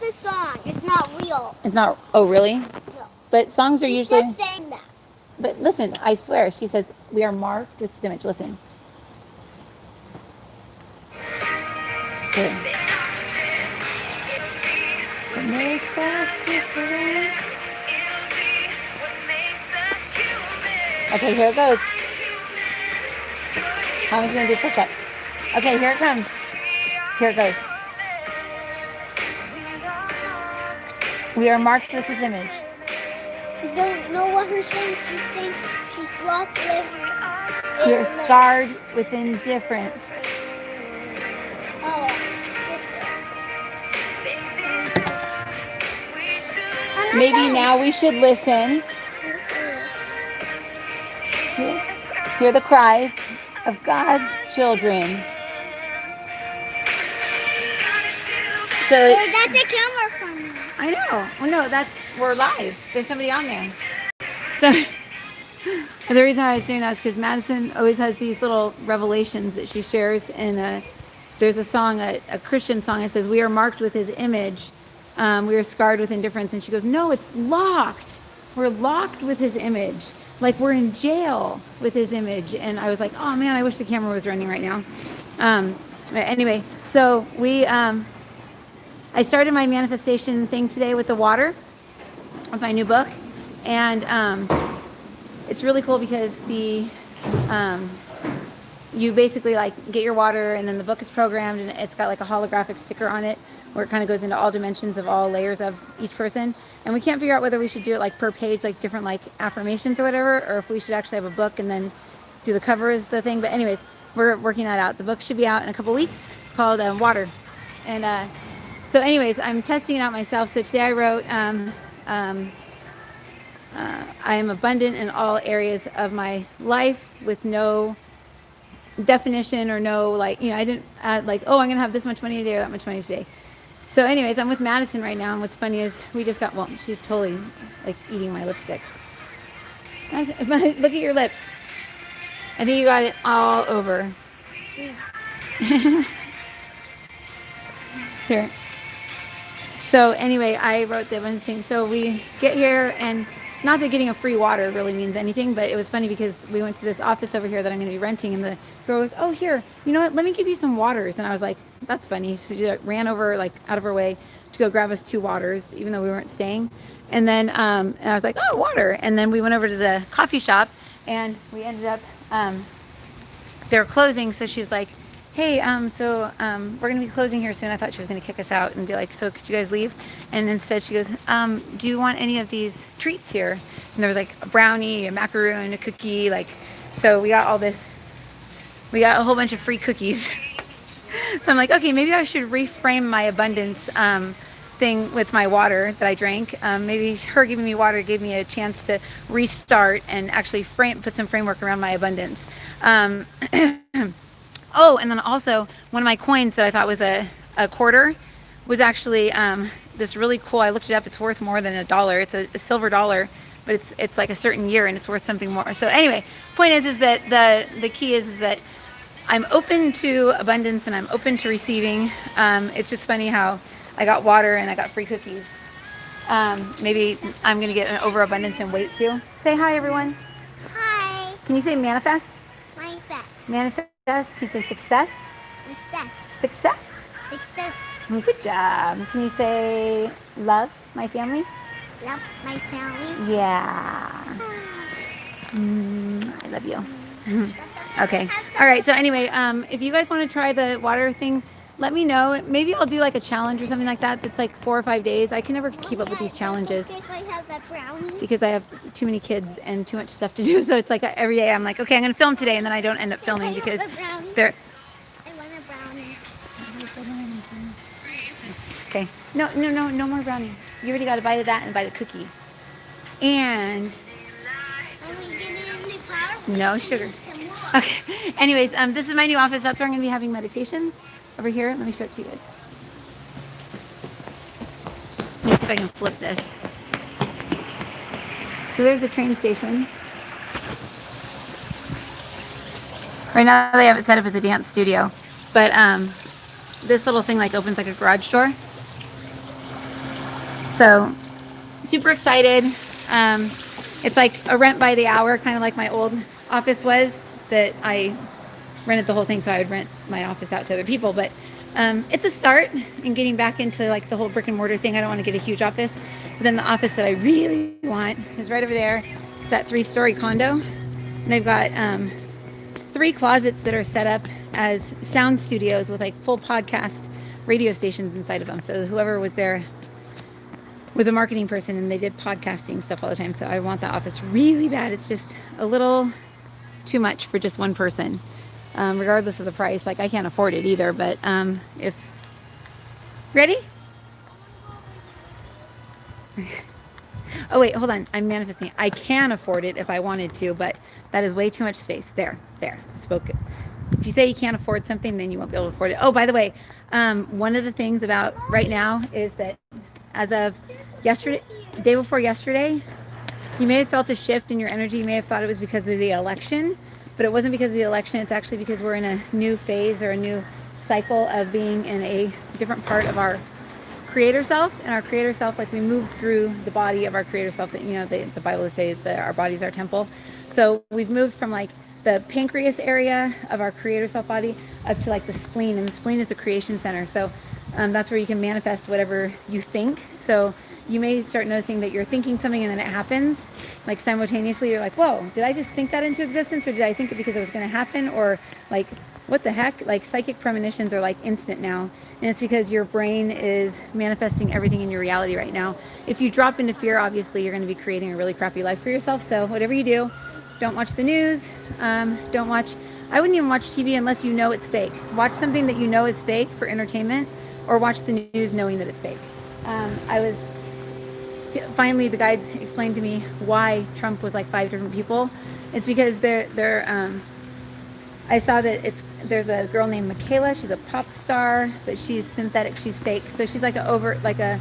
the song. It's not real. It's not. Oh, really? No. But songs are She's usually. just saying that. But listen, I swear, she says we are marked with His image. Listen. Here. What makes us different? Okay, here it goes. Mommy's gonna do push-ups. Okay, here it comes. Here it goes. We are marked with His image. You don't know what her saying. She's saying she's locked with. We are scarred with indifference. Oh. Maybe now we should listen. Hear the cries of God's children. So Where that's a camera from me. I know. Well, no, we're live. There's somebody on there. So the reason why I was doing that is because Madison always has these little revelations that she shares. And there's a song, a Christian song that says, "We are marked with His image. We are scarred with indifference." And she goes, "No, it's locked. We're locked with His image. Like we're in jail with His image." And I was like, "Oh man, I wish the camera was running right now." Anyway, so I started my manifestation thing today with the water of my new book, and it's really cool because you basically like get your water, and then the book is programmed, and it's got like a holographic sticker on it where it kind of goes into all dimensions of all layers of each person. And we can't figure out whether we should do it like per page, like different like affirmations or whatever, or if we should actually have a book and then do the cover as the thing. But anyways, we're working that out. The book should be out in a couple weeks. It's called Water, and so anyways, I'm testing it out myself. So today I wrote, I am abundant in all areas of my life with no definition or no, like, I didn't add like, oh, I'm going to have this much money today or that much money today. So anyways, I'm with Madison right now. And what's funny is we just got, well, she's totally like eating my lipstick. Look at your lips. I think you got it all over. Here. So anyway, I wrote the one thing. So we get here, and not that getting a free water really means anything, but it was funny because we went to this office over here that I'm going to be renting, and the girl goes, "Oh, here, you know what? Let me give you some waters." And I was like, "That's funny." So she ran over, like out of her way to go grab us 2 waters, even though we weren't staying. And then and I was like, "Oh, water." And then we went over to the coffee shop, and we ended up they were closing. So she was like, "Hey, so we're going to be closing here soon." I thought she was going to kick us out and be like, "So could you guys leave?" And instead she goes, "Do you want any of these treats here?" And there was like a brownie, a macaroon, a cookie, like, so we got all this, we got a whole bunch of free cookies. So I'm like, okay, maybe I should reframe my abundance thing with my water that I drank. Maybe her giving me water gave me a chance to restart and actually put some framework around my abundance. Oh, and then also one of my coins that I thought was a quarter was actually this really cool. I looked it up. It's worth more than $1. It's a silver dollar, but it's like a certain year and it's worth something more. So anyway, point is that the key is that I'm open to abundance and I'm open to receiving. It's just funny how I got water and I got free cookies. Maybe I'm gonna get an overabundance in weight too. Say hi, everyone. Hi. Can you say manifest? Manifest. Manifest. Can you say success? Success. Success. Good job. Can you say love my family? Love my family. Yeah. I love you. Okay. All right. So anyway, if you guys want to try the water thing, let me know. Maybe I'll do like a challenge or something like that. That's like 4 or 5 days. I can never keep up with these challenges because I have too many kids and too much stuff to do. So it's like every day I'm like, okay, I'm going to film today, and then I don't end up filming because they're. I want a brownie. Okay. No more brownie. You already got a bite of that and a bite of cookie. And no sugar. Okay. Anyways, this is my new office. That's where I'm going to be having meditations. Over here. Let me show it to you guys. Let me see if I can flip this. So there's a train station. Right now they have it set up as a dance studio. But this little thing like opens like a garage door. So super excited. It's like a rent by the hour, kind of like my old office was, that I rented the whole thing, so I would rent my office out to other people. But it's a start in getting back into like the whole brick and mortar thing. I don't want to get a huge office, but then the office that I really want is right over there. It's that 3-story condo, and they've got 3 closets that are set up as sound studios with like full podcast radio stations inside of them. So whoever was there was a marketing person, and they did podcasting stuff all the time. So I want the office really bad. It's just a little too much for just one person, regardless of the price. Like I can't afford it either, but if ready. Oh wait, hold on. I'm manifesting. I can afford it if I wanted to, but that is way too much space. There. I spoke it. If you say you can't afford something, then you won't be able to afford it. Oh, by the way, one of the things about right now is that as of yesterday, the day before yesterday, you may have felt a shift in your energy. You may have thought it was because of the election, but it wasn't because of the election. It's actually because we're in a new phase or a new cycle of being in a different part of our creator self. And our creator self, like we move through the body of our creator self, that, you know, the Bible says that our body is our temple. So we've moved from like the pancreas area of our creator self body up to like the spleen, and the spleen is the creation center. So that's where you can manifest whatever you think. So you may start noticing that you're thinking something and then it happens like simultaneously. You're like, whoa, did I just think that into existence, or did I think it because it was going to happen, or like what the heck? Like psychic premonitions are like instant now, and it's because your brain is manifesting everything in your reality right now. If you drop into fear, obviously you're going to be creating a really crappy life for yourself. So whatever you do, don't watch the news. I wouldn't even watch TV unless you know it's fake. Watch something that you know is fake for entertainment, or watch the news knowing that it's fake. Finally, the guides explained to me why Trump was like 5 different people. It's because I saw that there's a girl named Michaela. She's a pop star, but she's synthetic. She's fake. So she's like a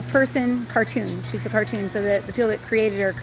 person cartoon. She's a cartoon. So the people that created her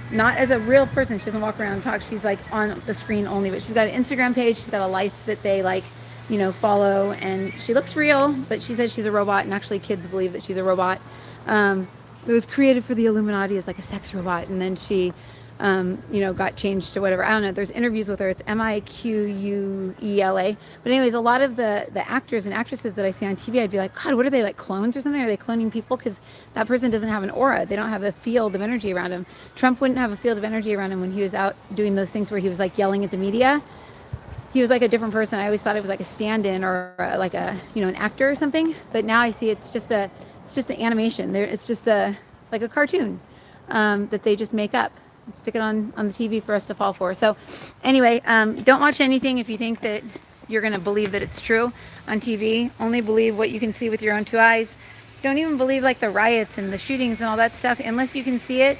not as a real person. She doesn't walk around and talk. She's like on the screen only, but she's got an Instagram page. She's got a life that they like, you know, follow, and she looks real, but she says she's a robot, and actually kids believe that she's a robot. It was created for the Illuminati as like a sex robot, and then she got changed to whatever. I don't know. There's interviews with her. It's Miquela. But anyways, a lot of the actors and actresses that I see on TV, I'd be like, God, what are they, like clones or something? Are they cloning people? Because that person doesn't have an aura. They don't have a field of energy around him. Trump wouldn't have a field of energy around him when he was out doing those things where he was like yelling at the media. He was like a different person. I always thought it was like a stand-in or like an actor or something. But now I see it's just an animation. It's just like a cartoon that they just make up and stick it on the TV for us to fall for. So anyway, don't watch anything if you think that you're going to believe that it's true on TV. Only believe what you can see with your own 2 eyes. Don't even believe like the riots and the shootings and all that stuff unless you can see it.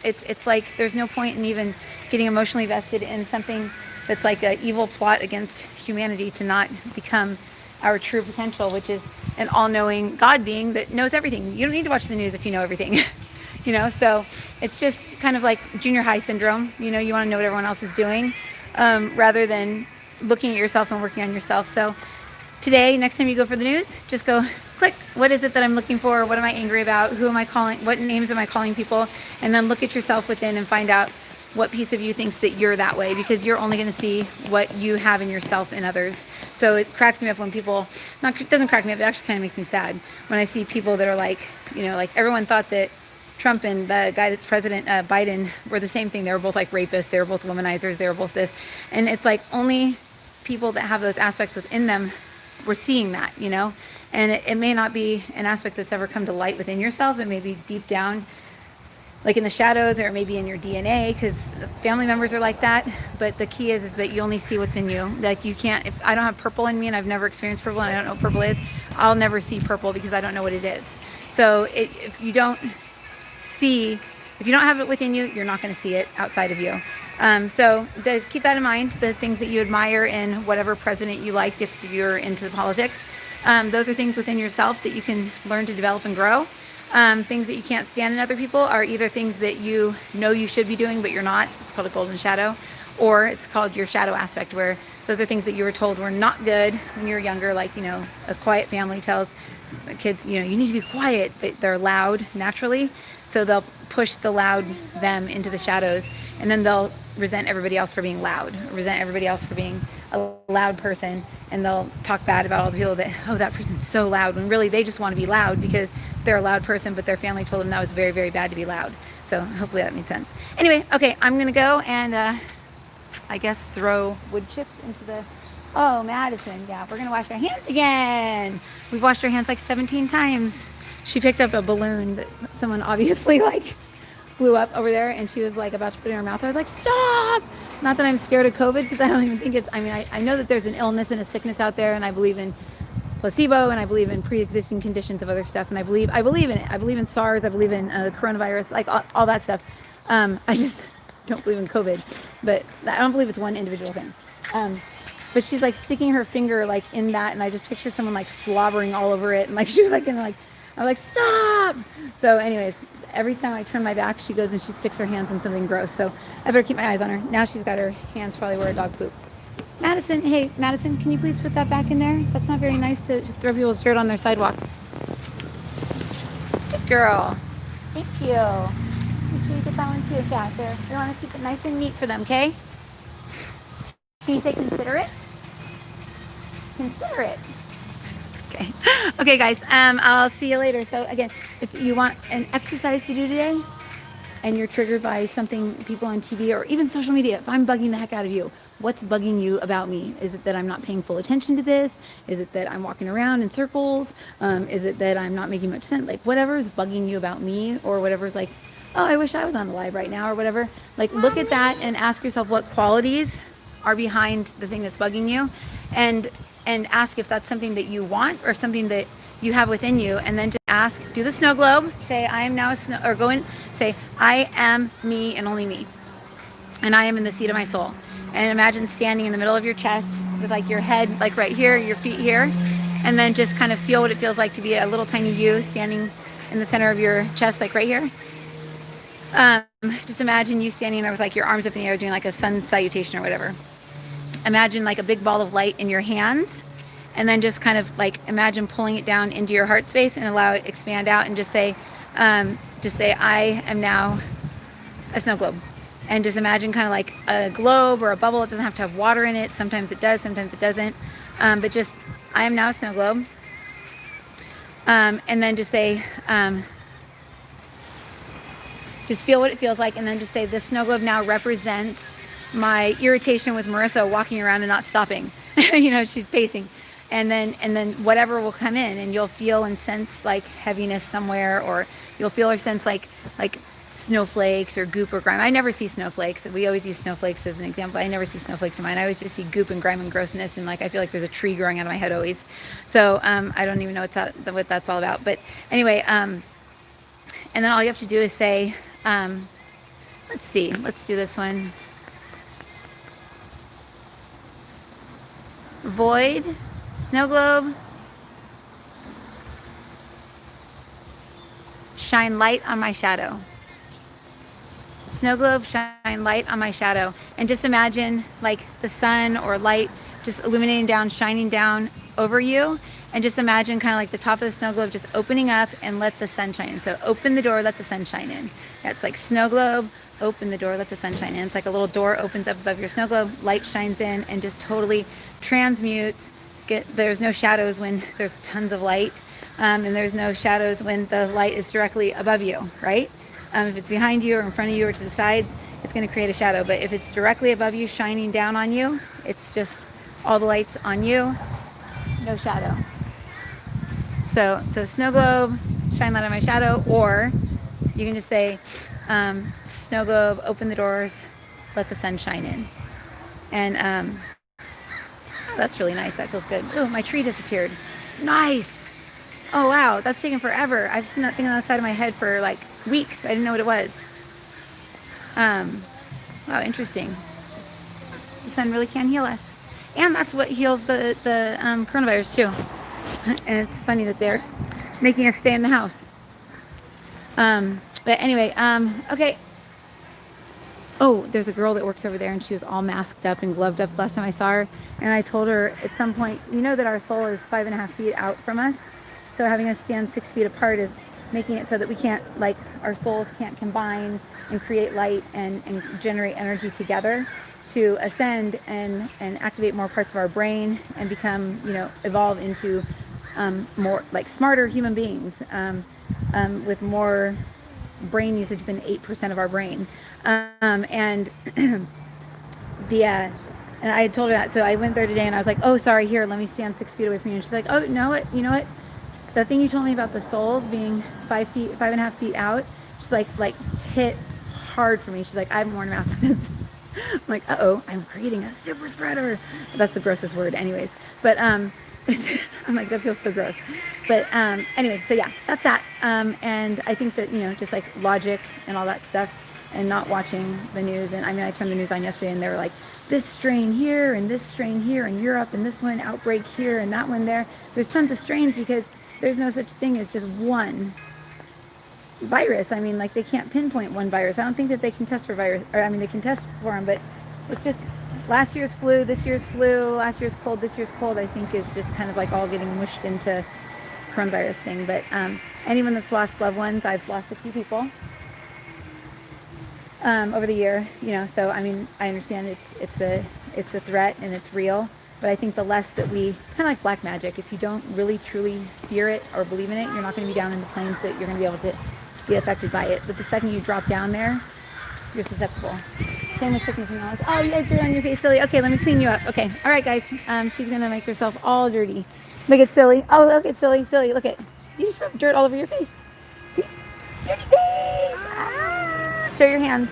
It's like there's no point in even getting emotionally vested in something that's like an evil plot against humanity to not become our true potential, which is an all-knowing God being that knows everything. You don't need to watch the news if you know everything. So it's just kind of like junior high syndrome. You want to know what everyone else is doing, rather than looking at yourself and working on yourself. So today, next time you go for the news, just go click, what is it that I'm looking for? What am I angry about? Who am I calling? What names am I calling people? And then look at yourself within and find out what piece of you thinks that you're that way, because you're only going to see what you have in yourself and others. So it cracks me up when people, it doesn't crack me up, it actually kind of makes me sad when I see people that are like, like everyone thought that Trump and the guy that's president, Biden, were the same thing. They were both like rapists, they were both womanizers, they were both this. And it's like only people that have those aspects within them were seeing that, and it may not be an aspect that's ever come to light within yourself. It may be deep down, like in the shadows, or it may be in your DNA, because family members are like that. But the key is that you only see what's in you. Like you can't, if I don't have purple in me and I've never experienced purple and I don't know what purple is, I'll never see purple because I don't know what it is. So if you don't have it within you, you're not going to see it outside of you. So just keep that in mind, the things that you admire in whatever president you liked, if you're into the politics. Those are things within yourself that you can learn to develop and grow. Things that you can't stand in other people are either things that you know you should be doing but you're not. It's called a golden shadow, or it's called your shadow aspect, where those are things that you were told were not good when you were younger. Like, a quiet family tells the kids, you need to be quiet, but they're loud naturally. So they'll push the loud them into the shadows, and then they'll resent everybody else for being loud, resent everybody else for being a loud person, and they'll talk bad about all the people that, oh, that person's so loud, when really they just want to be loud because they're a loud person, but their family told them that was very, very bad to be loud. So hopefully that made sense. Anyway, okay, I'm gonna go and I guess throw wood chips into the, oh, Madison, yeah, we're gonna wash our hands again. We've washed our hands like 17 times. She picked up a balloon that someone obviously like blew up over there, and she was like about to put it in her mouth. I was like, stop! Not that I'm scared of COVID, because I don't even think it's, I know that there's an illness and a sickness out there, and I believe in placebo, and I believe in pre-existing conditions of other stuff, and I believe in it. I believe in SARS, I believe in coronavirus, like all that stuff. I just don't believe in COVID, but I don't believe it's one individual thing. But she's like sticking her finger like in that, and I just pictured someone like slobbering all over it, and like she was like gonna like, I was like, stop! So anyways, every time I turn my back, she goes and she sticks her hands in something gross. So I better keep my eyes on her. Now she's got her hands probably where a dog poop. Madison, hey, Madison, can you please put that back in there? That's not very nice to throw people's dirt on their sidewalk. Good girl. Thank you. Make sure you get that one too. Yeah, there. You want to keep it nice and neat for them, okay? Can you say considerate? Considerate. Okay. Okay, guys. I'll see you later. So again, if you want an exercise to do today, and you're triggered by something people on TV or even social media, if I'm bugging the heck out of you, what's bugging you about me? Is it that I'm not paying full attention to this? Is it that I'm walking around in circles? Is it that I'm not making much sense? Like whatever is bugging you about me, or whatever's like, oh, I wish I was on the live right now, or whatever. Like look at that and ask yourself what qualities are behind the thing that's bugging you, and ask if that's something that you want or something that you have within you, and then just ask, do the snow globe, say I am now a snow, or go in, say I am me and only me, and I am in the seat of my soul. And imagine standing in the middle of your chest with like your head like right here, your feet here, and then just kind of feel what it feels like to be a little tiny you standing in the center of your chest, like right here. Just imagine you standing there with like your arms up in the air doing like a sun salutation or whatever. Imagine like a big ball of light in your hands, and then just kind of like imagine pulling it down into your heart space and allow it to expand out, and just say I am now a snow globe. And just imagine kind of like a globe or a bubble. It doesn't have to have water in it. Sometimes it does, sometimes it doesn't. But just, I am now a snow globe. And then just say, just feel what it feels like. And then just say, this snow globe now represents my irritation with Marissa walking around and not stopping. She's pacing. And then whatever will come in, and you'll feel and sense like heaviness somewhere, or you'll feel or sense like snowflakes or goop or grime. I never see snowflakes. We always use snowflakes as an example. I never see snowflakes in mine. I always just see goop and grime and grossness, and like I feel like there's a tree growing out of my head always. So I don't even know what that's all about. But anyway, and then all you have to do is say, let's see, let's do this one. Void, snow globe, shine light on my shadow. Snow globe, shine light on my shadow. And just imagine like the sun or light just illuminating down, shining down over you. And just imagine kind of like the top of the snow globe just opening up, and let the sun shine in. So open the door, let the sun shine in. That's like snow globe, open the door, let the sun shine in. It's like a little door opens up above your snow globe, light shines in, and just totally transmutes. There's no shadows when there's tons of light, and there's no shadows when the light is directly above you, right? If it's behind you or in front of you or to the sides, it's going to create a shadow. But if it's directly above you, shining down on you, it's just all the lights on you, no shadow. So snow globe, shine light on my shadow, or you can just say, snow globe, open the doors, let the sun shine in. And oh, that's really nice. That feels good. Oh, my tree disappeared. Nice. Oh, wow. That's taken forever. I've seen that thing on the side of my head for like weeks. I didn't know what it was. Wow, interesting. The sun really can heal us. And that's what heals the coronavirus too. And it's funny that they're making us stay in the house. But anyway, okay. Oh, there's a girl that works over there, and she was all masked up and gloved up last time I saw her. And I told her at some point, that our soul is 5.5 feet out from us. so having us stand 6 feet apart is making it so that we can't, like, our souls can't combine and create light and generate energy together to ascend and activate more parts of our brain and become, evolve into more like smarter human beings with more brain usage than 8% of our brain. And the and I had told her that, so I went there today and I was like, oh, sorry, here, let me stand 6 feet away from you. And she's like, oh, no, you know what? The thing you told me about the souls being 5.5 feet out, she's like hit hard for me. She's like, I haven't worn a mask since. I'm like, uh-oh, I'm creating a super spreader. That's the grossest word anyways. But I'm like, that feels so gross. But anyway, so yeah, that's that. And I think that, just like logic and all that stuff and not watching the news. And I mean, I turned the news on yesterday and they were like, this strain here and this strain here in Europe and this one outbreak here and that one there. There's tons of strains because there's no such thing as just one virus. I mean, like, they can't pinpoint one virus. I don't think that they can test for virus, or I mean, they can test for them, but it's just last year's flu, this year's flu, last year's cold, this year's cold, I think is just kind of like all getting mushed into coronavirus thing. But anyone that's lost loved ones, I've lost a few people over the year, so I mean, I understand it's a threat and it's real, but I think the less that it's kind of like black magic. If you don't really truly fear it or believe in it, you're not going to be down in the plains that you're going to be able to be affected by it. But the second you drop down there, you're susceptible. Same with sickness and illness. Oh, you got dirt on your face, Silly. Okay, let me clean you up. Okay, all right, guys. She's going to make herself all dirty. Look at Silly. Oh, look at Silly. Look at, you just rubbed dirt all over your face. See? Dirty face. Ah. Show your hands.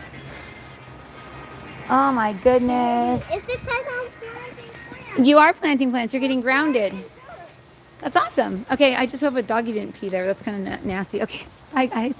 Oh my goodness. It's the time I'm planting plants. You are planting plants. You're getting grounded. That's awesome. Okay, I just hope a doggy didn't pee there. That's kind of nasty. Okay, bye guys.